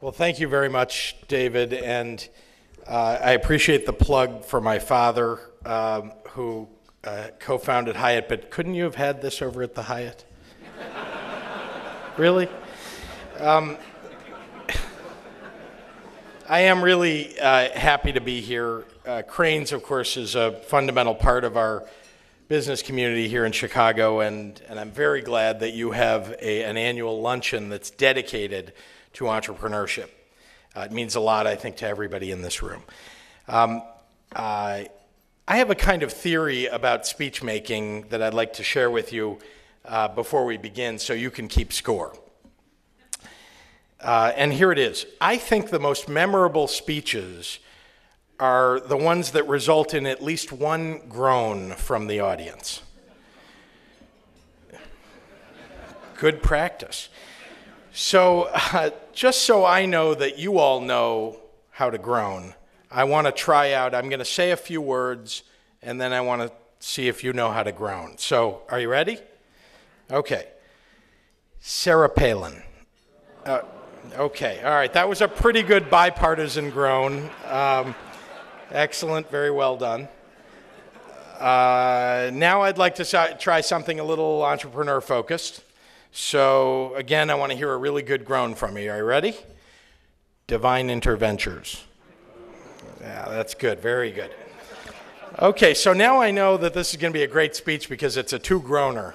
Well, thank you very much, David, and I appreciate the plug for my father, who co-founded Hyatt, but couldn't you have had this over at the Hyatt? Really? I am really happy to be here. Crain's, of course, is a fundamental part of our business community here in Chicago, and I'm very glad that you have an annual luncheon that's dedicated to entrepreneurship. It means a lot, I think, to everybody in this room. I have a kind of theory about speech making that I'd like to share with you before we begin so you can keep score. And here it is. I think the most memorable speeches are the ones that result in at least one groan from the audience. Good practice. So just so I know that you all know how to groan, I want to try out, I'm going to say a few words, and then I want to see if you know how to groan. So, are you ready? Okay. Sarah Palin. Okay, all right, that was a pretty good bipartisan groan. Excellent, very well done. Now I'd like to try something a little entrepreneur-focused. So, again, I want to hear a really good groan from you. Are you ready? Divine Interventures. Yeah, that's good, very good. Okay, so now I know that this is going to be a great speech because it's a two-groaner.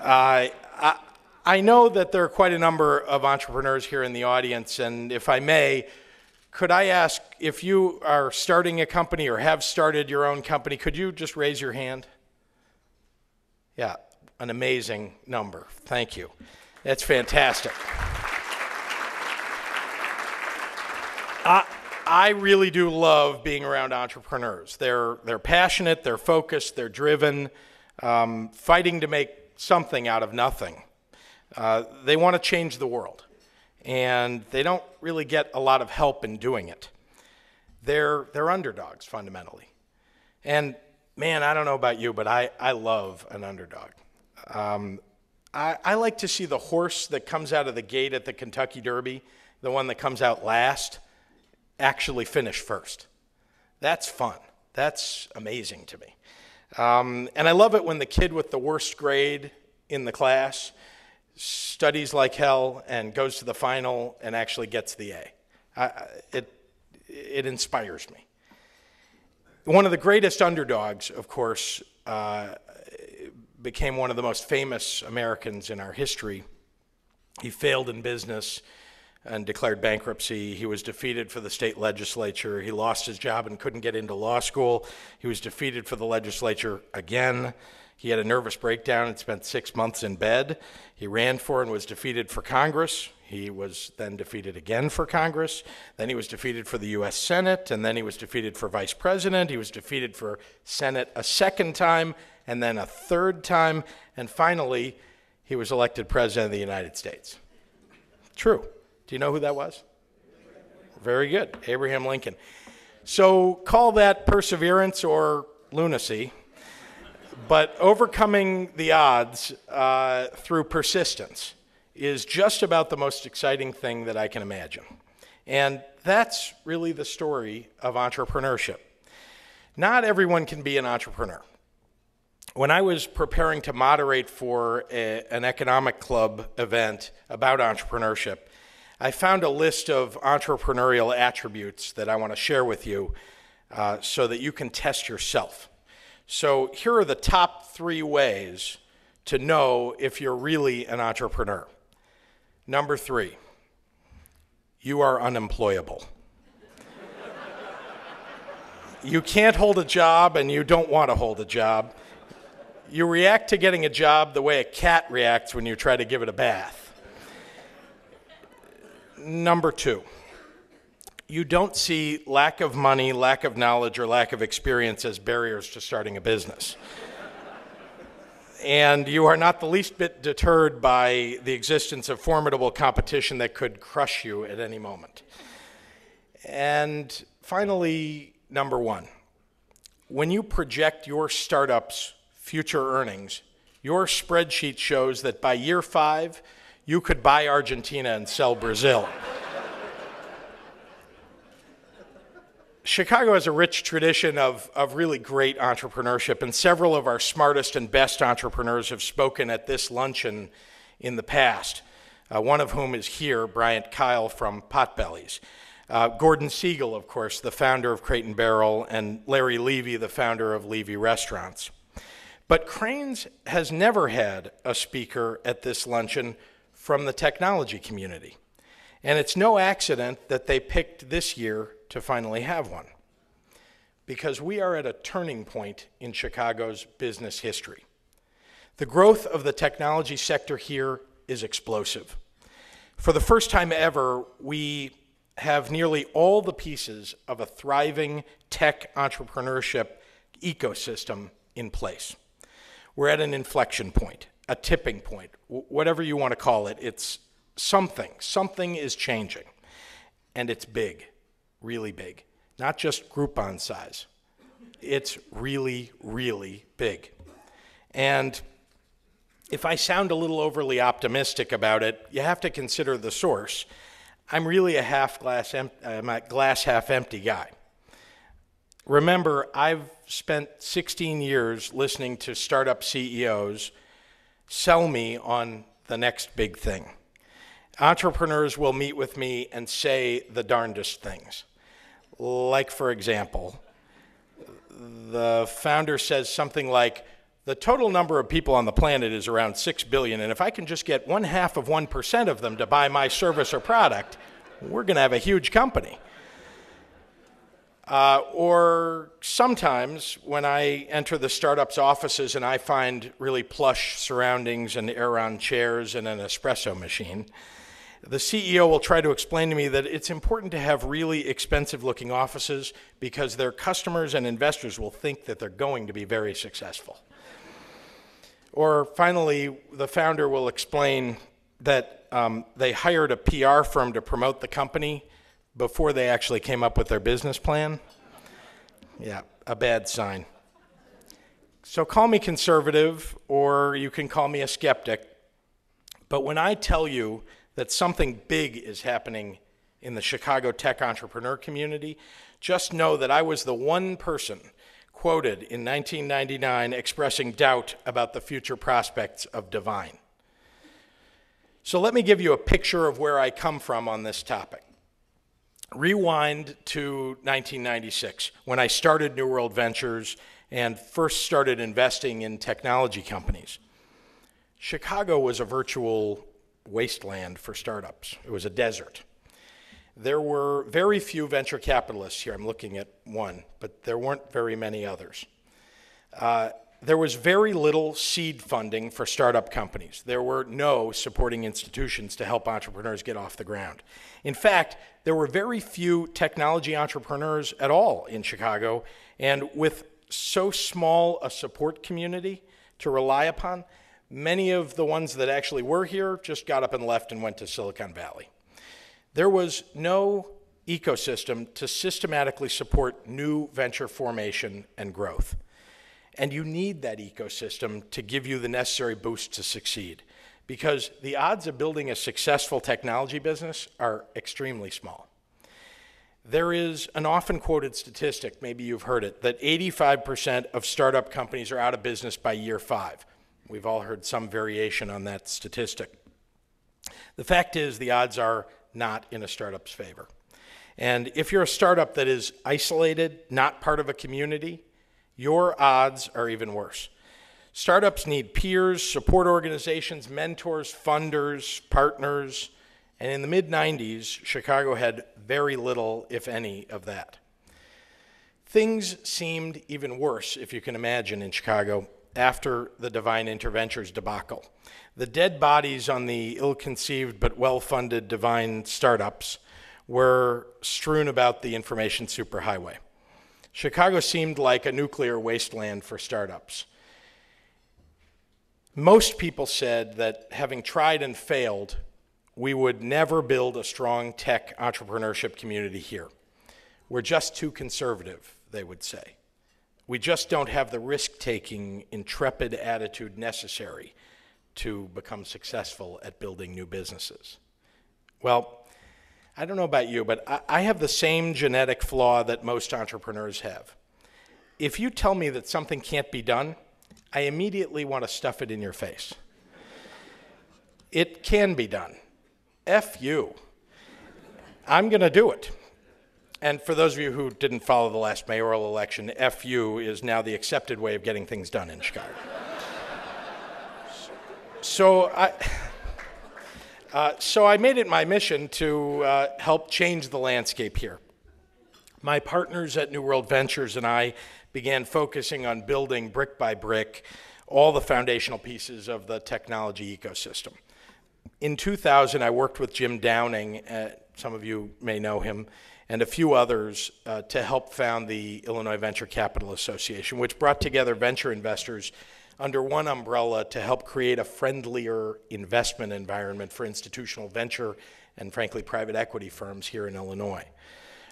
I know that there are quite a number of entrepreneurs here in the audience, and if I may, could I ask if you are starting a company or have started your own company, could you just raise your hand? Yeah, an amazing number. Thank you. That's fantastic. I really do love being around entrepreneurs. They're passionate, they're focused, they're driven, fighting to make something out of nothing. They want to change the world, and they don't really get a lot of help in doing it. They're underdogs, fundamentally. And, man, I don't know about you, but I love an underdog. I like to see the horse that comes out of the gate at the Kentucky Derby, the one that comes out last, actually finish first. That's fun. That's amazing to me. And I love it when the kid with the worst grade in the class studies like hell and goes to the final and actually gets the A. It inspires me. One of the greatest underdogs, of course, became one of the most famous Americans in our history. He failed in business and declared bankruptcy. He was defeated for the state legislature. He lost his job and couldn't get into law school. He was defeated for the legislature again. He had a nervous breakdown and spent 6 months in bed. He ran for and was defeated for Congress. He was then defeated again for Congress. Then he was defeated for the U.S. Senate, and then he was defeated for vice president. He was defeated for Senate a second time, and then a third time, and finally, he was elected president of the United States. True. Do you know who that was? Very good, Abraham Lincoln. So call that perseverance or lunacy, but overcoming the odds through persistence is just about the most exciting thing that I can imagine. And that's really the story of entrepreneurship. Not everyone can be an entrepreneur. When I was preparing to moderate for an economic club event about entrepreneurship, I found a list of entrepreneurial attributes that I want to share with you so that you can test yourself. So here are the top 3 ways to know if you're really an entrepreneur. Number 3, you are unemployable. You can't hold a job and you don't want to hold a job. You react to getting a job the way a cat reacts when you try to give it a bath. Number 2, you don't see lack of money, lack of knowledge, or lack of experience as barriers to starting a business. And you are not the least bit deterred by the existence of formidable competition that could crush you at any moment. And finally, number 1, when you project your startup's future earnings, your spreadsheet shows that by year 5, you could buy Argentina and sell Brazil. Chicago has a rich tradition of really great entrepreneurship, and several of our smartest and best entrepreneurs have spoken at this luncheon in the past, one of whom is here, Bryant Kyle from Potbellies. Gordon Siegel, of course, the founder of Crate and Barrel, and Larry Levy, the founder of Levy Restaurants. But Crain's has never had a speaker at this luncheon from the technology community. And it's no accident that they picked this year to finally have one, because we are at a turning point in Chicago's business history. The growth of the technology sector here is explosive. For the first time ever, we have nearly all the pieces of a thriving tech entrepreneurship ecosystem in place. We're at an inflection point, a tipping point, whatever you want to call it. It's something is changing, and it's big, really big, not just Groupon size. It's really, really big. And if I sound a little overly optimistic about it, you have to consider the source. I'm really I'm a glass half empty guy. Remember, I've spent 16 years listening to startup CEOs sell me on the next big thing. Entrepreneurs will meet with me and say the darndest things. Like, for example, the founder says something like, the total number of people on the planet is around 6 billion, and if I can just get 0.5% of them to buy my service or product, we're going to have a huge company. Or sometimes when I enter the startup's offices and I find really plush surroundings and Aeron chairs and an espresso machine, the CEO will try to explain to me that it's important to have really expensive-looking offices because their customers and investors will think that they're going to be very successful. Or finally, the founder will explain that they hired a PR firm to promote the company before they actually came up with their business plan. Yeah, a bad sign. So call me conservative, or you can call me a skeptic. But when I tell you that something big is happening in the Chicago tech entrepreneur community, just know that I was the one person quoted in 1999 expressing doubt about the future prospects of Divine. So let me give you a picture of where I come from on this topic. Rewind to 1996, when I started New World Ventures and first started investing in technology companies. Chicago was a virtual wasteland for startups. It was a desert. There were very few venture capitalists here. I'm looking at one, but there weren't very many others. There was very little seed funding for startup companies. There were no supporting institutions to help entrepreneurs get off the ground. In fact, there were very few technology entrepreneurs at all in Chicago, and with so small a support community to rely upon, many of the ones that actually were here just got up and left and went to Silicon Valley. There was no ecosystem to systematically support new venture formation and growth. And you need that ecosystem to give you the necessary boost to succeed, because the odds of building a successful technology business are extremely small. There is an often quoted statistic, maybe you've heard it, that 85% of startup companies are out of business by year 5. We've all heard some variation on that statistic. The fact is, the odds are not in a startup's favor. And if you're a startup that is isolated, not part of a community, your odds are even worse. Startups need peers, support organizations, mentors, funders, partners, and in the mid-90s, Chicago had very little, if any, of that. Things seemed even worse, if you can imagine, in Chicago after the Divine Interventures debacle. The dead bodies on the ill-conceived but well-funded Divine startups were strewn about the information superhighway. Chicago seemed like a nuclear wasteland for startups. Most people said that having tried and failed, we would never build a strong tech entrepreneurship community here. We're just too conservative, they would say. We just don't have the risk-taking, intrepid attitude necessary to become successful at building new businesses. Well, I don't know about you, but I have the same genetic flaw that most entrepreneurs have. If you tell me that something can't be done, I immediately want to stuff it in your face. It can be done. F you. I'm going to do it. And for those of you who didn't follow the last mayoral election, FU is now the accepted way of getting things done in Chicago. So I made it my mission to help change the landscape here. My partners at New World Ventures and I began focusing on building brick by brick all the foundational pieces of the technology ecosystem. In 2000, I worked with Jim Downing, some of you may know him, and a few others to help found the Illinois Venture Capital Association, which brought together venture investors under one umbrella to help create a friendlier investment environment for institutional venture and, frankly, private equity firms here in Illinois.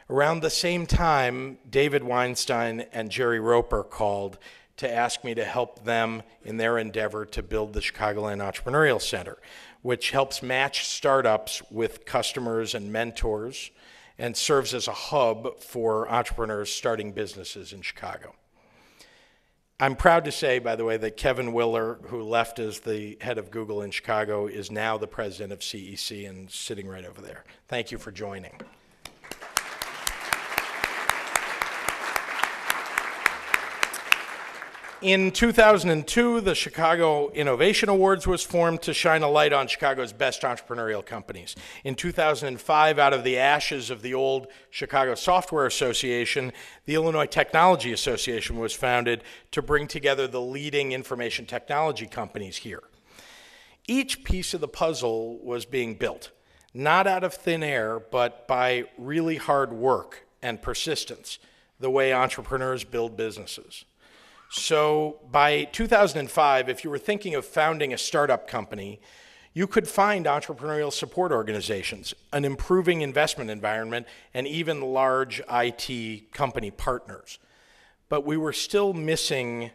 Around the same time, David Weinstein and Jerry Roper called to ask me to help them in their endeavor to build the Chicagoland Entrepreneurial Center, which helps match startups with customers and mentors and serves as a hub for entrepreneurs starting businesses in Chicago. I'm proud to say, by the way, that Kevin Willer, who left as the head of Google in Chicago, is now the president of CEC and sitting right over there. Thank you for joining. In 2002, the Chicago Innovation Awards was formed to shine a light on Chicago's best entrepreneurial companies. In 2005, out of the ashes of the old Chicago Software Association, the Illinois Technology Association was founded to bring together the leading information technology companies here. Each piece of the puzzle was being built, not out of thin air, but by really hard work and persistence, the way entrepreneurs build businesses. So by 2005, if you were thinking of founding a startup company, you could find entrepreneurial support organizations, an improving investment environment, and even large IT company partners. But we were still missing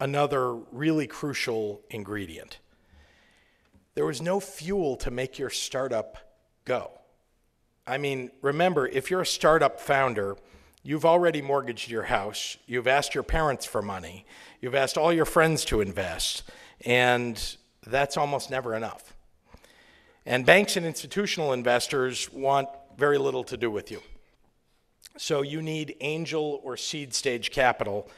another really crucial ingredient. There was no fuel to make your startup go. I mean, remember, if you're a startup founder, you've already mortgaged your house, you've asked your parents for money, you've asked all your friends to invest, and that's almost never enough. And banks and institutional investors want very little to do with you. So you need angel or seed stage capital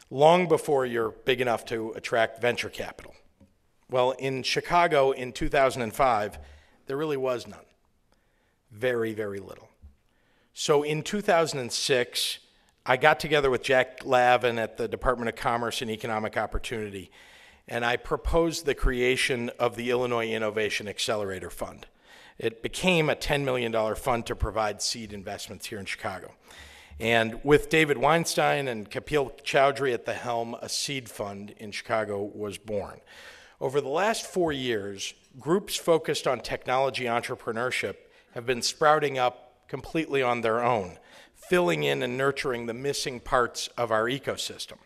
long before you're big enough to attract venture capital. Well, in Chicago in 2005, there really was none. Very, very little. So in 2006, I got together with Jack Lavin at the Department of Commerce and Economic Opportunity, and I proposed the creation of the Illinois Innovation Accelerator Fund. It became a $10 million fund to provide seed investments here in Chicago. And with David Weinstein and Kapil Chowdhury at the helm, a seed fund in Chicago was born. Over the last 4 years, groups focused on technology entrepreneurship have been sprouting up completely on their own, filling in and nurturing the missing parts of our ecosystem.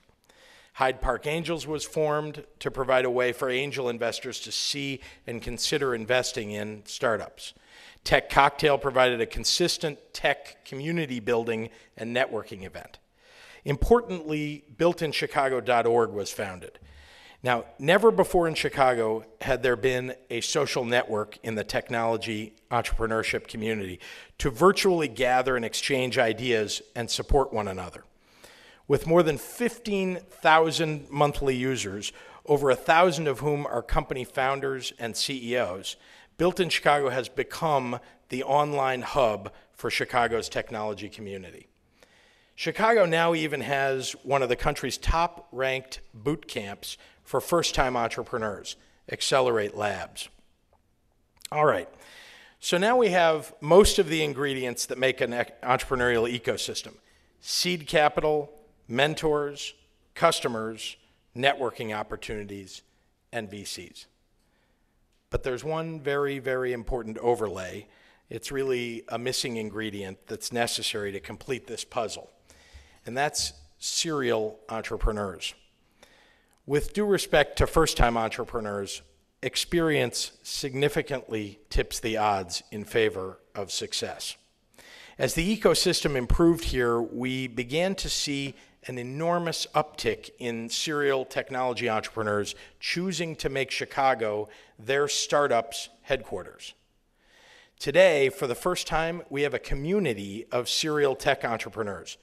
Hyde Park Angels was formed to provide a way for angel investors to see and consider investing in startups. Tech Cocktail provided a consistent tech community building and networking event. Importantly, builtinchicago.org was founded. Now, never before in Chicago had there been a social network in the technology entrepreneurship community to virtually gather and exchange ideas and support one another. With more than 15,000 monthly users, over 1,000 of whom are company founders and CEOs, Built in Chicago has become the online hub for Chicago's technology community. Chicago now even has one of the country's top-ranked boot camps for first-time entrepreneurs, Accelerate Labs. All right, so now we have most of the ingredients that make an entrepreneurial ecosystem: seed capital, mentors, customers, networking opportunities, and VCs. But there's one very, very important overlay. It's really a missing ingredient that's necessary to complete this puzzle, and that's serial entrepreneurs. With due respect to first-time entrepreneurs, experience significantly tips the odds in favor of success. As the ecosystem improved here, we began to see an enormous uptick in serial technology entrepreneurs choosing to make Chicago their startup's headquarters. Today, for the first time, we have a community of serial tech entrepreneurs,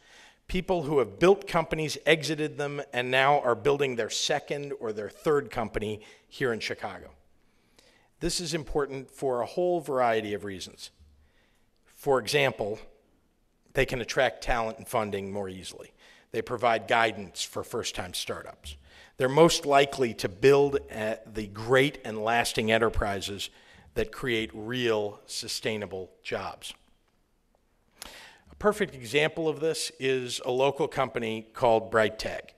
people who have built companies, exited them, and now are building their second or their third company here in Chicago. This is important for a whole variety of reasons. For example, they can attract talent and funding more easily. They provide guidance for first-time startups. They're most likely to build the great and lasting enterprises that create real, sustainable jobs. A perfect example of this is a local company called BrightTag.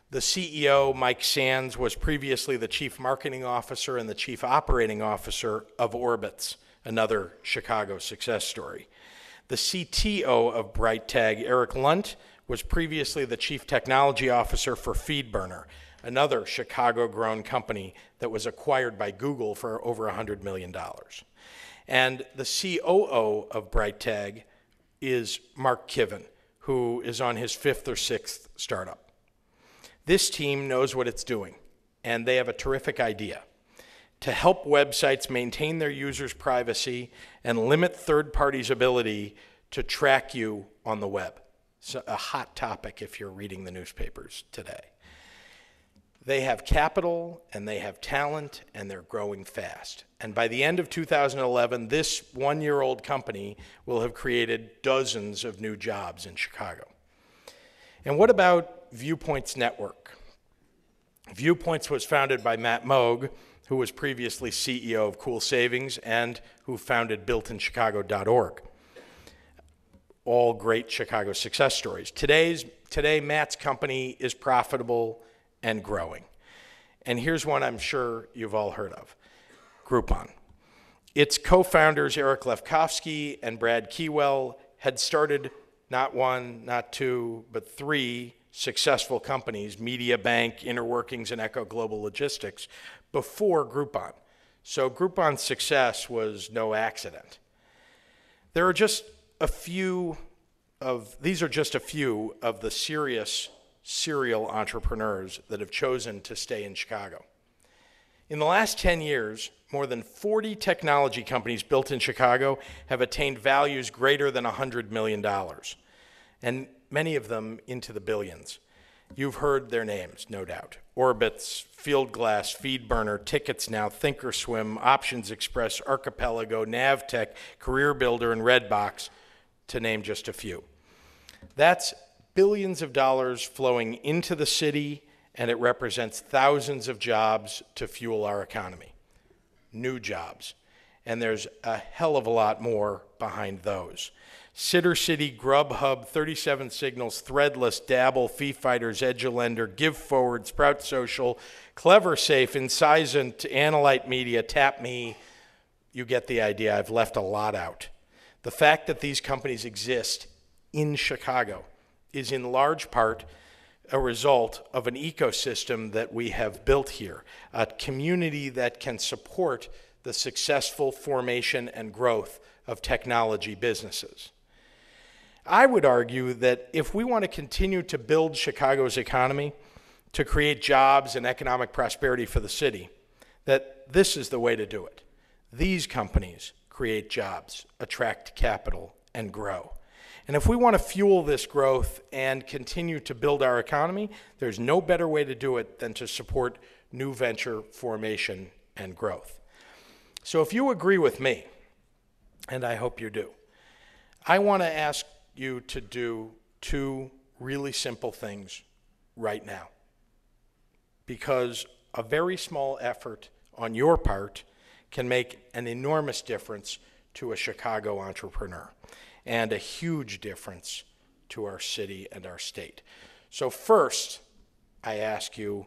The CEO, Mike Sands, was previously the chief marketing officer and the chief operating officer of Orbitz, another Chicago success story. The CTO of BrightTag, Eric Lunt, was previously the chief technology officer for FeedBurner, another Chicago-grown company that was acquired by Google for over $100 million. And the COO of BrightTag is Mark Kiven, who is on his fifth or sixth startup. This team knows what it's doing, and they have a terrific idea: to help websites maintain their users' privacy and limit third parties' ability to track you on the web. It's a hot topic if you're reading the newspapers today. They have capital, and they have talent, and they're growing fast. And by the end of 2011, this one-year-old company will have created dozens of new jobs in Chicago. And what about Viewpoints Network? Viewpoints was founded by Matt Moog, who was previously CEO of Cool Savings and who founded builtinchicago.org. All great Chicago success stories. Today, Matt's company is profitable and growing. And here's one I'm sure you've all heard of: Groupon. Its co-founders, Eric Lefkofsky and Brad Keywell, had started not one, not two, but three successful companies, Media Bank, Interworkings, and Echo Global Logistics, before Groupon. So Groupon's success was no accident. These are just a few of the serious serial entrepreneurs that have chosen to stay in Chicago. In the last 10 years, more than 40 technology companies built in Chicago have attained values greater than $100 million, and many of them into the billions. You've heard their names, no doubt: Orbitz, Fieldglass, FeedBurner, TicketsNow, Thinkorswim, Options Express, Archipelago, Navtech, CareerBuilder, and Redbox, to name just a few. That's billions of dollars flowing into the city, and it represents thousands of jobs to fuel our economy. New jobs. And there's a hell of a lot more behind those. Sitter City, Grubhub, 37 Signals, Threadless, Dabble, Fee Fighters, Edulender, GiveForward, Sprout Social, CleverSafe, Incisant, Analyte Media, TapMe. You get the idea. I've left a lot out. The fact that these companies exist in Chicago is in large part a result of an ecosystem that we have built here, a community that can support the successful formation and growth of technology businesses. I would argue that if we want to continue to build Chicago's economy, to create jobs and economic prosperity for the city, that this is the way to do it. These companies create jobs, attract capital, and grow. And if we want to fuel this growth and continue to build our economy, there's no better way to do it than to support new venture formation and growth. So if you agree with me, and I hope you do, I want to ask you to do two really simple things right now. Because a very small effort on your part can make an enormous difference to a Chicago entrepreneur and a huge difference to our city and our state. So first, I ask you,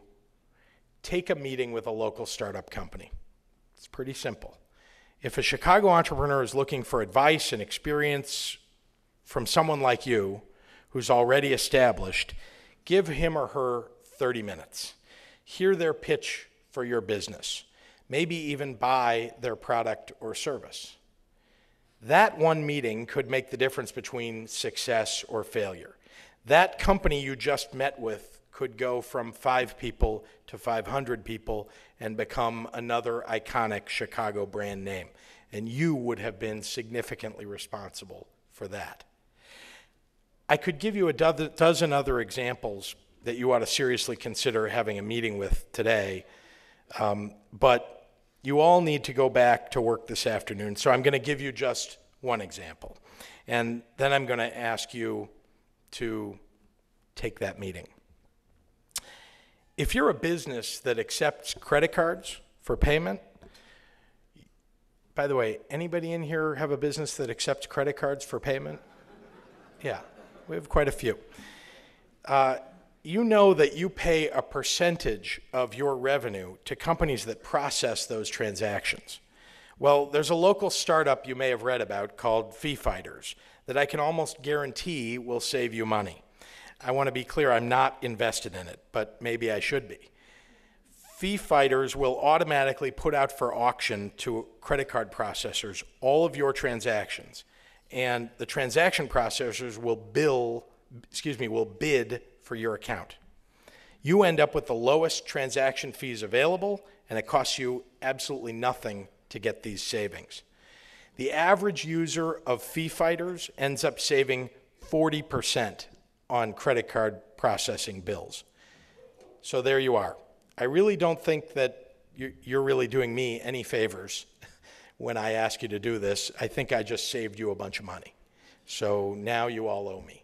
take a meeting with a local startup company. It's pretty simple. If a Chicago entrepreneur is looking for advice and experience from someone like you who's already established, give him or her 30 minutes. Hear their pitch for your business. maybe even buy their product or service. That one meeting could make the difference between success or failure. That company you just met with could go from 5 people to 500 people and become another iconic Chicago brand name. And you would have been significantly responsible for that. I could give you a dozen other examples that you ought to seriously consider having a meeting with today, but you all need to go back to work this afternoon, so I'm going to give you just one example. And then I'm going to ask you to take that meeting. If you're a business that accepts credit cards for payment, by the way, anybody in here have a business that accepts credit cards for payment? Yeah, we have quite a few. You know that you pay a percentage of your revenue to companies that process those transactions. Well, there's a local startup you may have read about called Fee Fighters that I can almost guarantee will save you money. I want to be clear, I'm not invested in it, but maybe I should be. Fee Fighters will automatically put out for auction to credit card processors all of your transactions, and the transaction processors will bid for your account. You end up with the lowest transaction fees available, and it costs you absolutely nothing to get these savings. The average user of Fee Fighters ends up saving 40% on credit card processing bills. So there you are. I really don't think that you're really doing me any favors when I ask you to do this. I think I just saved you a bunch of money. So now you all owe me.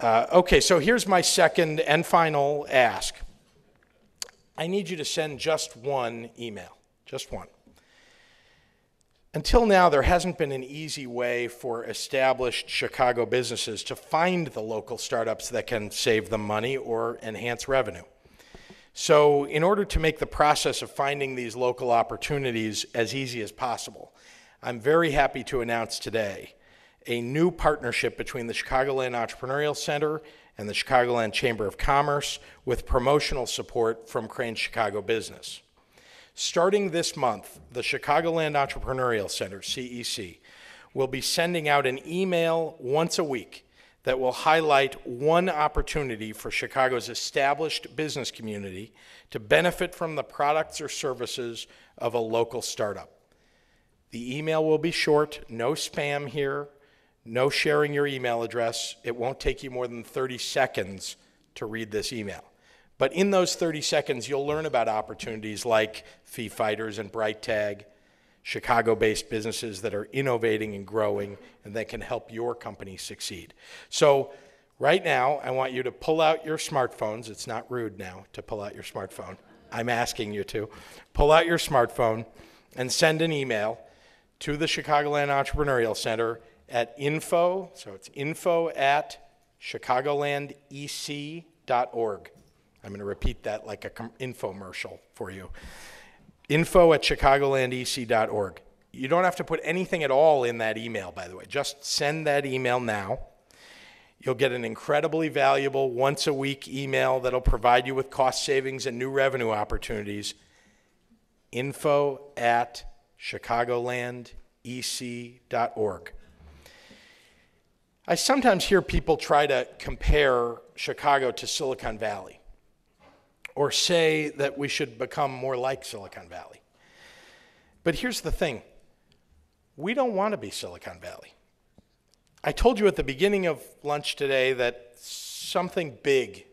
Okay, so here's my second and final ask. I need you to send just one email, just one. Until now, there hasn't been an easy way for established Chicago businesses to find the local startups that can save them money or enhance revenue. So in order to make the process of finding these local opportunities as easy as possible, I'm very happy to announce today a new partnership between the Chicagoland Entrepreneurial Center and the Chicagoland Chamber of Commerce with promotional support from Crain Chicago Business. Starting this month, the Chicagoland Entrepreneurial Center, CEC, will be sending out an email once a week that will highlight one opportunity for Chicago's established business community to benefit from the products or services of a local startup. The email will be short, no spam here, no sharing your email address. It won't take you more than 30 seconds to read this email. But in those 30 seconds, you'll learn about opportunities like Fee Fighters and BrightTag, Chicago-based businesses that are innovating and growing and that can help your company succeed. So right now, I want you to pull out your smartphones. It's not rude now to pull out your smartphone. I'm asking you to. Pull out your smartphone and send an email to the Chicagoland Entrepreneurial Center at info, so it's info@chicagolandec.org. I'm going to repeat that like an infomercial for you. info@chicagolandec.org. You don't have to put anything at all in that email, by the way. Just send that email now. You'll get an incredibly valuable once-a-week email that'll provide you with cost savings and new revenue opportunities. info@chicagolandec.org. I sometimes hear people try to compare Chicago to Silicon Valley, or say that we should become more like Silicon Valley. But here's the thing. We don't want to be Silicon Valley. I told you at the beginning of lunch today that something big,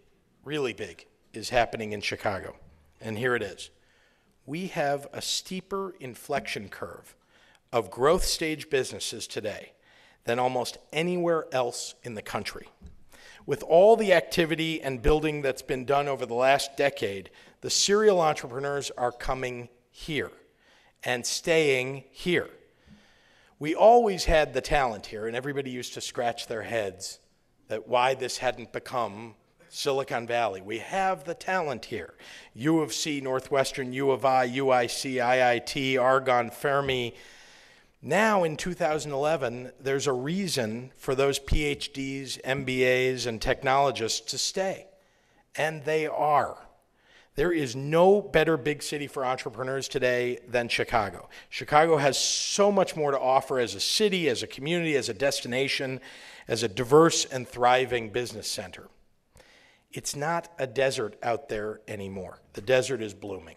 really big, is happening in Chicago. And here it is. We have a steeper inflection curve of growth stage businesses today than almost anywhere else in the country. With all the activity and building that's been done over the last decade, the serial entrepreneurs are coming here and staying here. We always had the talent here, and everybody used to scratch their heads that why this hadn't become Silicon Valley. We have the talent here. U of C, Northwestern, U of I, UIC, IIT, Argonne, Fermi. Now in 2011, there's a reason for those PhDs, MBAs, and technologists to stay. And they are. There is no better big city for entrepreneurs today than Chicago. Chicago has so much more to offer as a city, as a community, as a destination, as a diverse and thriving business center. It's not a desert out there anymore. The desert is blooming.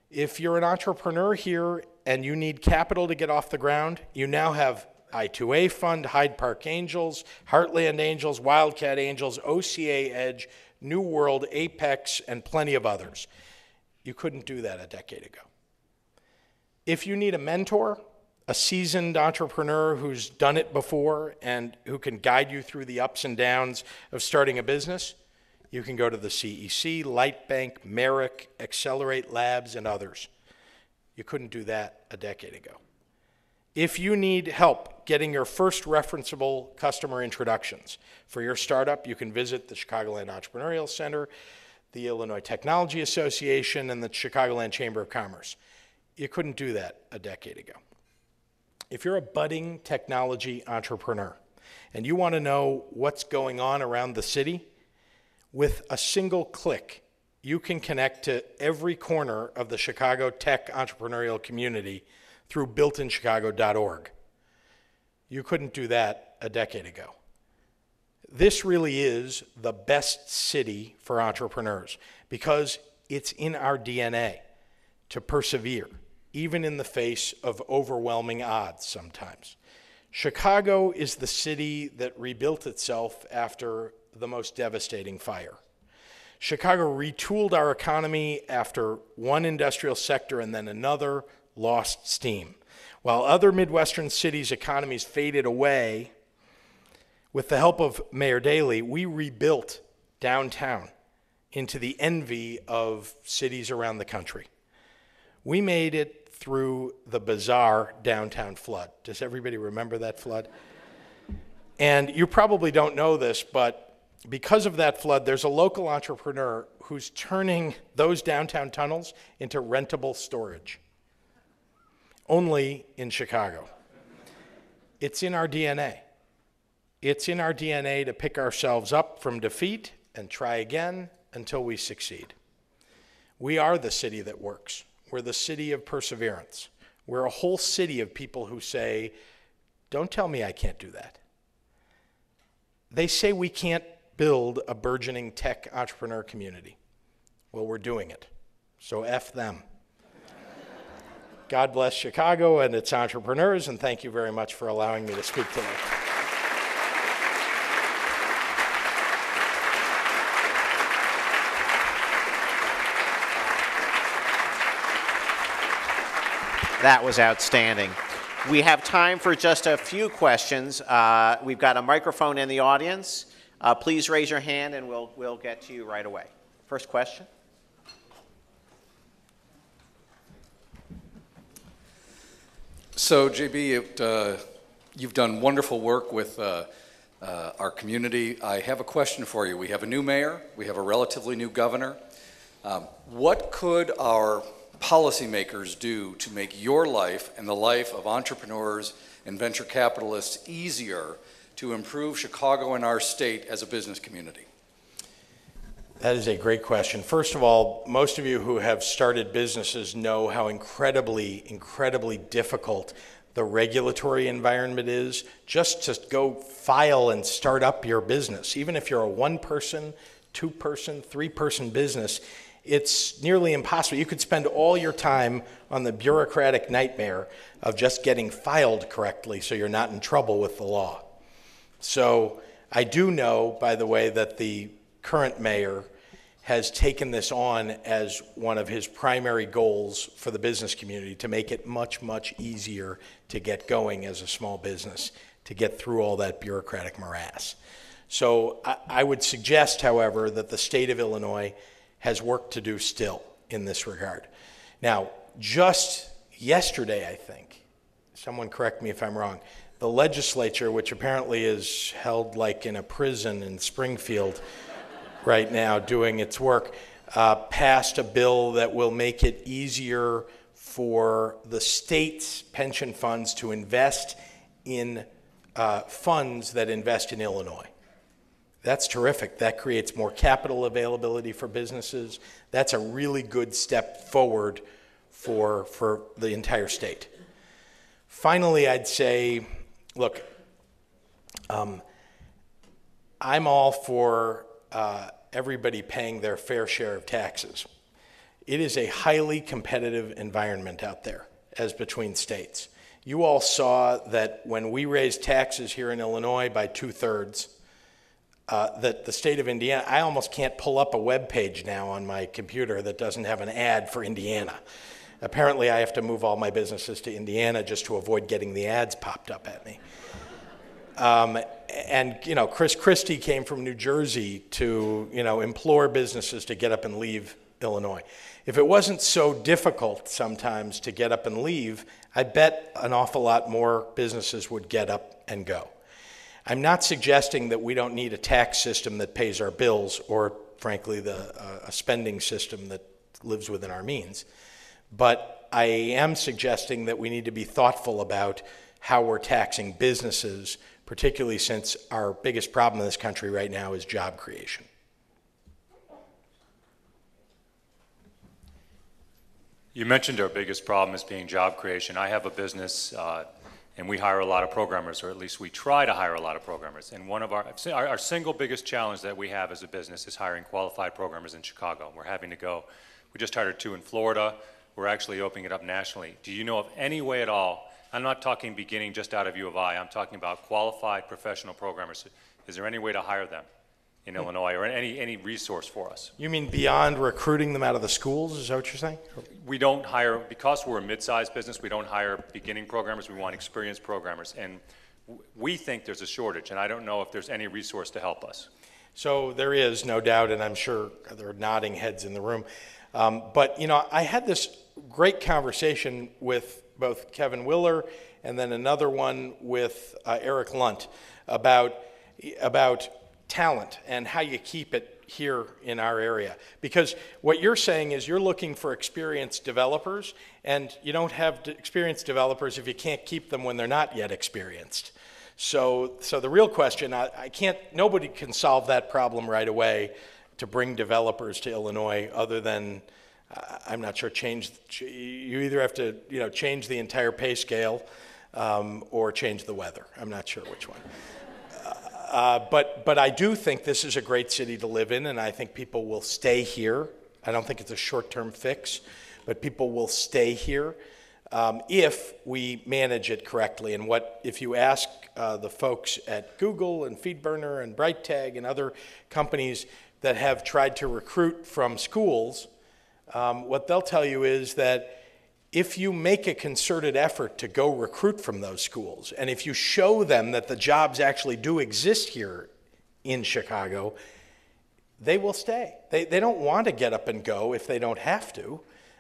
If you're an entrepreneur here and you need capital to get off the ground, you now have I2A Fund, Hyde Park Angels, Heartland Angels, Wildcat Angels, OCA Edge, New World, Apex, and plenty of others. You couldn't do that a decade ago. If you need a mentor, a seasoned entrepreneur who's done it before and who can guide you through the ups and downs of starting a business, you can go to the CEC, Lightbank, Merrick, Accelerate Labs, and others. You couldn't do that a decade ago. If you need help getting your first referenceable customer introductions for your startup, you can visit the Chicagoland Entrepreneurial Center, the Illinois Technology Association, and the Chicagoland Chamber of Commerce. You couldn't do that a decade ago. If you're a budding technology entrepreneur and you want to know what's going on around the city, with a single click, you can connect to every corner of the Chicago tech entrepreneurial community through builtinchicago.org. You couldn't do that a decade ago. This really is the best city for entrepreneurs because it's in our DNA to persevere, even in the face of overwhelming odds sometimes. Chicago is the city that rebuilt itself after the most devastating fire. Chicago retooled our economy after one industrial sector and then another lost steam. While other Midwestern cities' economies faded away, with the help of Mayor Daley, we rebuilt downtown into the envy of cities around the country. We made it through the bizarre downtown flood. Does everybody remember that flood? And you probably don't know this, but because of that flood, there's a local entrepreneur who's turning those downtown tunnels into rentable storage. Only in Chicago. It's in our DNA. It's in our DNA to pick ourselves up from defeat and try again until we succeed. We are the city that works. We're the city of perseverance. We're a whole city of people who say, don't tell me I can't do that. They say we can't build a burgeoning tech entrepreneur community. Well, we're doing it. So F them. God bless Chicago and its entrepreneurs, and thank you very much for allowing me to speak today. That was outstanding. We have time for just a few questions. We've got a microphone in the audience. Please raise your hand and we'll get to you right away. First question. So, JB, you've done wonderful work with our community. I have a question for you. We have a new mayor. We have a relatively new governor. What could our policymakers do to make your life and the life of entrepreneurs and venture capitalists easier to improve Chicago and our state as a business community? That is a great question. First of all, most of you who have started businesses know how incredibly difficult the regulatory environment is just to go file and start up your business. Even if you're a one-person, two-person, three-person business, it's nearly impossible. You could spend all your time on the bureaucratic nightmare of just getting filed correctly so you're not in trouble with the law. So I do know, by the way, that the current mayor has taken this on as one of his primary goals for the business community to make it much, much easier to get going as a small business, to get through all that bureaucratic morass. So I would suggest, however, that the state of Illinois has work to do still in this regard. Now, just yesterday, I think, someone correct me if I'm wrong, the legislature, which apparently is held like in a prison in Springfield right now doing its work, passed a bill that will make it easier for the state's pension funds to invest in funds that invest in Illinois. That's terrific. That creates more capital availability for businesses. That's a really good step forward for the entire state. Finally, I'd say, look, I'm all for everybody paying their fair share of taxes. It is a highly competitive environment out there, as between states. You all saw that when we raised taxes here in Illinois by 2/3, that the state of Indiana, I almost can't pull up a web page now on my computer that doesn't have an ad for Indiana. Apparently, I have to move all my businesses to Indiana just to avoid getting the ads popped up at me. And, you know, Chris Christie came from New Jersey to, you know, implore businesses to get up and leave Illinois. If it wasn't so difficult sometimes to get up and leave, I bet an awful lot more businesses would get up and go. I'm not suggesting that we don't need a tax system that pays our bills or, frankly, a spending system that lives within our means. But I am suggesting that we need to be thoughtful about how we're taxing businesses, particularly since our biggest problem in this country right now is job creation. You mentioned our biggest problem as being job creation. I have a business, and we hire a lot of programmers, or at least we try to hire a lot of programmers. And one of our single biggest challenge that we have as a business is hiring qualified programmers in Chicago. We're having to go. We just hired 2 in Florida. We're actually opening it up nationally. Do you know of any way at all? I'm not talking beginning just out of U of I. I'm talking about qualified professional programmers. Is there any way to hire them in Illinois, or any resource for us? You mean beyond recruiting them out of the schools? Is that what you're saying? We don't hire, because we're a mid-sized business, we don't hire beginning programmers. We want experienced programmers. And we think there's a shortage, and I don't know if there's any resource to help us. So there is, no doubt, and I'm sure there are nodding heads in the room. But, you know, I had this great conversation with both Kevin Willer and then another one with Eric Lunt about talent and how you keep it here in our area. Because what you're saying is you're looking for experienced developers, and you don't have experienced developers if you can't keep them when they're not yet experienced. So the real question, nobody can solve that problem right away to bring developers to Illinois other than, I'm not sure, you either have to, you know, change the entire pay scale or change the weather. I'm not sure which one. But I do think this is a great city to live in, and I think people will stay here. I don't think it's a short-term fix, but people will stay here if we manage it correctly. And if you ask the folks at Google and FeedBurner and BrightTag and other companies that have tried to recruit from schools, what they'll tell you is that if you make a concerted effort to go recruit from those schools, and if you show them that the jobs actually do exist here in Chicago, they will stay. They don't want to get up and go if they don't have to,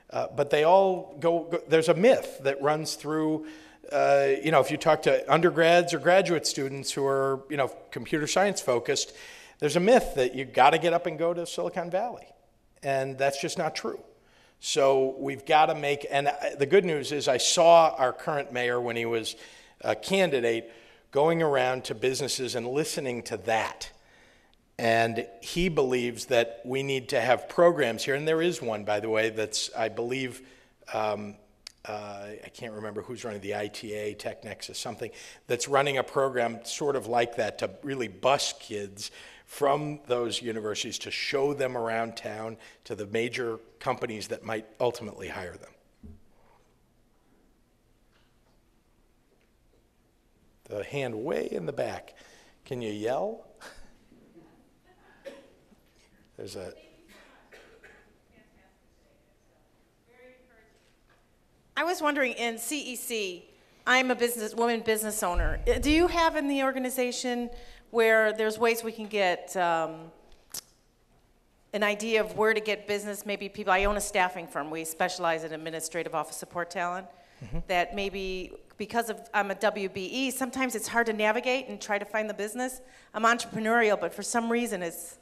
but they all go. There's a myth that runs through, you know, if you talk to undergrads or graduate students who are, you know, computer science focused, there's a myth that you got to get up and go to Silicon Valley, and that's just not true. So we've got to and the good news is I saw our current mayor when he was a candidate going around to businesses and listening to that. And he believes that we need to have programs here, and there is one, by the way, that's, I believe, I can't remember who's running the ITA, TechNexus, something, that's running a program sort of like that to really bus kids from those universities to show them around town to the major companies that might ultimately hire them. The hand way in the back. Can you yell? There's a... I was wondering, in CEC, I'm a woman business owner. Do you have in the organization where there's ways we can get an idea of where to get business, maybe people, I own a staffing firm, we specialize in administrative office support talent, that maybe because I'm a WBE, sometimes it's hard to navigate and try to find the business. I'm entrepreneurial, but for some reason it's,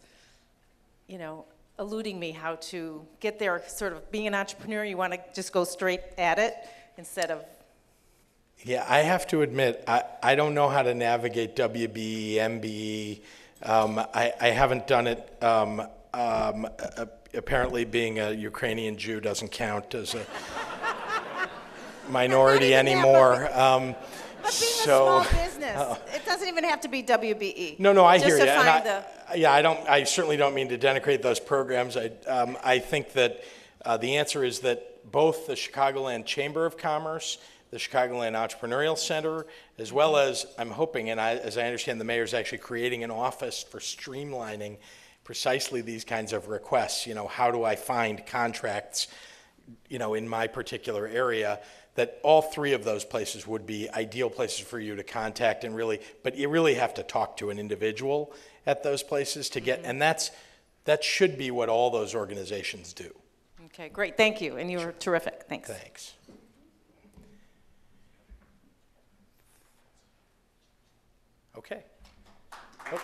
you know, eluding me how to get there. Sort of being an entrepreneur, you want to just go straight at it instead of... Yeah, I have to admit, I don't know how to navigate WBE, MBE, I haven't done it. Apparently, being a Ukrainian Jew doesn't count as a minority anymore. But being a small business, it doesn't even have to be WBE. No, I hear you. Just to find I certainly don't mean to denigrate those programs. I think that the answer is that both the Chicagoland Chamber of Commerce, the Chicagoland Entrepreneurial Center, as well as, I'm hoping, and as I understand, the mayor's actually creating an office for streamlining precisely these kinds of requests. How do I find contracts, in my particular area? That all three of those places would be ideal places for you to contact but you really have to talk to an individual at those places to get, and that should be what all those organizations do. Okay, great, thank you, and you were terrific, thanks. Thanks. Okay. Oh,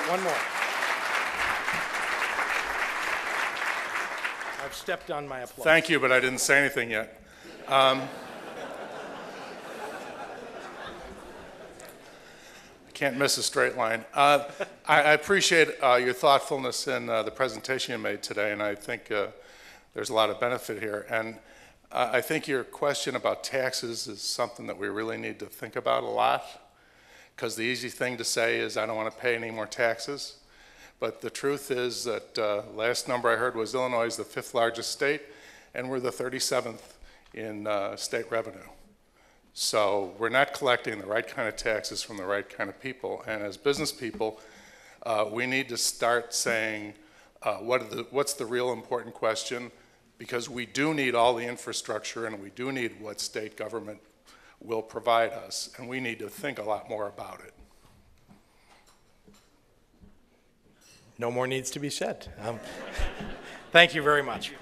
one more. I've stepped on my applause. Thank you, but I didn't say anything yet. Can't miss a straight line. I appreciate your thoughtfulness in the presentation you made today, and I think there's a lot of benefit here. And I think your question about taxes is something that we really need to think about a lot, because the easy thing to say is, I don't want to pay any more taxes. But the truth is that last number I heard was Illinois is the 5th largest state, and we're the 37th in state revenue. So we're not collecting the right kind of taxes from the right kind of people. And as business people, we need to start saying, what's the real important question? Because we do need all the infrastructure, and we do need what state government will provide us, and we need to think a lot more about it. No more needs to be said. Thank you very much.